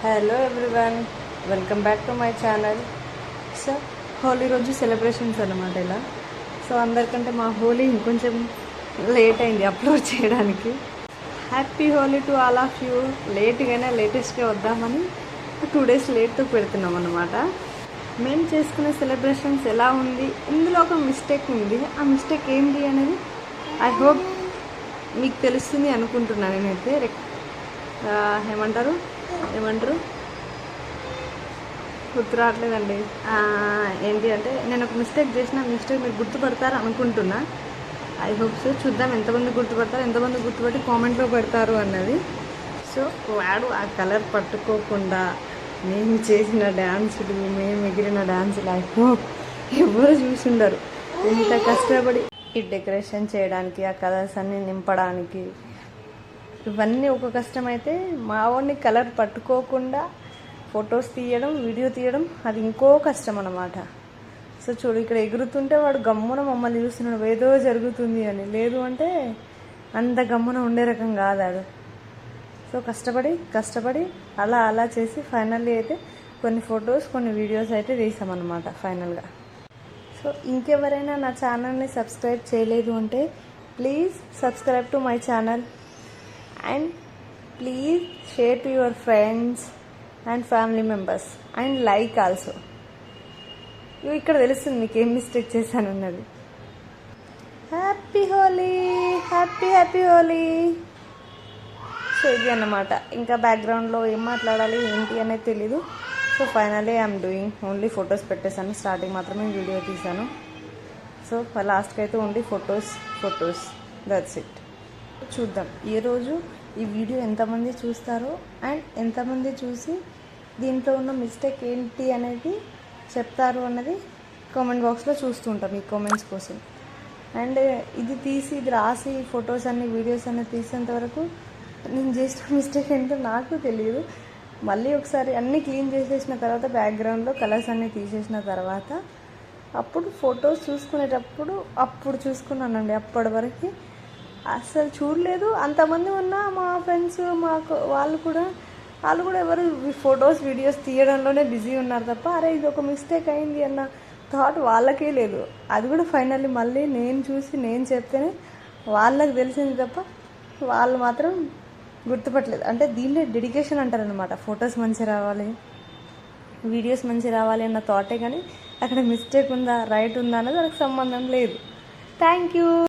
Hello everyone, welcome back to my channel. So Holi రోజు celebrations అన్నమాట ఇలా. సో అందరికంటే మా హోలీ ఇంకొంచెం లేట్ అయింది అప్లోడ్ చేయడానికి. Happy Holi to all of you. లేట్గానే లేటెస్ట్గా వద్దామని 2 days లేట్తో పెడుతున్నాం అన్నమాట. మేము చేసుకునే సెలబ్రేషన్స్ ఎలా ఉంది, ఇందులో ఒక మిస్టేక్ ఉంది. ఆ మిస్టేక్ ఏంటి అనేది ఐ హోప్ మీకు తెలుస్తుంది అనుకుంటున్నాను. నేనైతే ఏమంటారు గుర్తు రావట్లేదండి. ఏంటి అంటే నేను ఒక మిస్టేక్ చేసిన మిస్టేక్ మీరు గుర్తుపడతారు అనుకుంటున్నా. I hope so. చూద్దాం ఎంతమంది గుర్తుపడతారు, ఎంతమంది గుర్తుపట్టి కామెంట్లో పెడతారు అన్నది. సో వాడు ఆ కలర్ పట్టుకోకుండా మేము చేసిన డ్యాన్సులు, మేము ఎగిరిన డ్యాన్సులు ఐ హోప్ ఎవరు చూసిండరు. ఇంత కష్టపడి ఈ డెకరేషన్ చేయడానికి, ఆ కలర్స్ అన్నీ నింపడానికి, ఇవన్నీ ఒక కష్టమైతే మా వాడిని కలర్ పట్టుకోకుండా ఫొటోస్ తీయడం, వీడియో తీయడం అది ఇంకో కష్టం అన్నమాట. సో చూడు, ఇక్కడ ఎగురుతుంటే వాడు గమ్మున మమ్మల్ని చూస్తున్నాడు ఏదో జరుగుతుంది అని. లేదు అంటే అంత గమ్మున ఉండే రకం కాదాడు. సో కష్టపడి అలా చేసి ఫైనల్లీ అయితే కొన్ని ఫొటోస్, కొన్ని వీడియోస్ అయితే తీసామన్నమాట ఫైనల్గా. సో ఇంకెవరైనా నా ఛానల్ని సబ్స్క్రైబ్ చేయలేదు అంటే please subscribe to my channel and please share to your friends and family members and like also. ఇక్కడ తెలుస్తుంది మీకు ఏం మిస్టేక్ చేశాను అన్నది. Happy Holi, happy Holi. So ఇది అన్నమాట. ఇంకా బ్యాక్గ్రౌండ్లో ఏం మాట్లాడాలి ఏంటి అనేది తెలీదు. So finally I'm doing only photos పెట్టేశాను. స్టార్టింగ్ మాత్రమే వీడియో తీశాను. సో లాస్ట్కి అయితే ఓన్లీ ఫొటోస్ దట్స్ ఇట్. చూద్దాం ఈరోజు ఈ వీడియో ఎంతమంది చూస్తారో అండ్ ఎంతమంది చూసి దీంట్లో ఉన్న మిస్టేక్ ఏంటి అనేది చెప్తారు అన్నది కామెంట్ బాక్స్లో చూస్తుంటాం ఈ కామెంట్స్ కోసం. అండ్ ఇది రాసి ఫొటోస్ అన్ని వీడియోస్ అన్ని తీసేంత వరకు నేను చేసిన మిస్టేక్ ఏంటో నాకు తెలియదు. మళ్ళీ ఒకసారి అన్నీ క్లీన్ చేసేసిన తర్వాత బ్యాక్గ్రౌండ్లో కలర్స్ అన్నీ తీసేసిన తర్వాత అప్పుడు ఫొటోస్ చూసుకునేటప్పుడు అప్పుడు చూసుకున్నానండి. అప్పటి వరకు అసలు చూడలేదు. అంతమంది ఉన్నా మా ఫ్రెండ్స్ వాళ్ళు కూడా ఎవరు ఫొటోస్ వీడియోస్ తీయడంలోనే బిజీ ఉన్నారు తప్ప అరే ఇది ఒక మిస్టేక్ అయింది అన్న థాట్ వాళ్ళకే లేదు. అది కూడా ఫైనల్లీ మళ్ళీ నేను చూసి నేను చెప్తేనే వాళ్ళకి తెలిసింది తప్ప వాళ్ళు మాత్రం గుర్తుపట్టలేదు. అంటే దీన్నే డెడికేషన్ అంటారనమాట. ఫొటోస్ మంచి రావాలి, వీడియోస్ మంచి రావాలి అన్న థాటే, కానీ అక్కడ మిస్టేక్ ఉందా రైట్ ఉందా అన్నది దానికి సంబంధం లేదు. Thank you.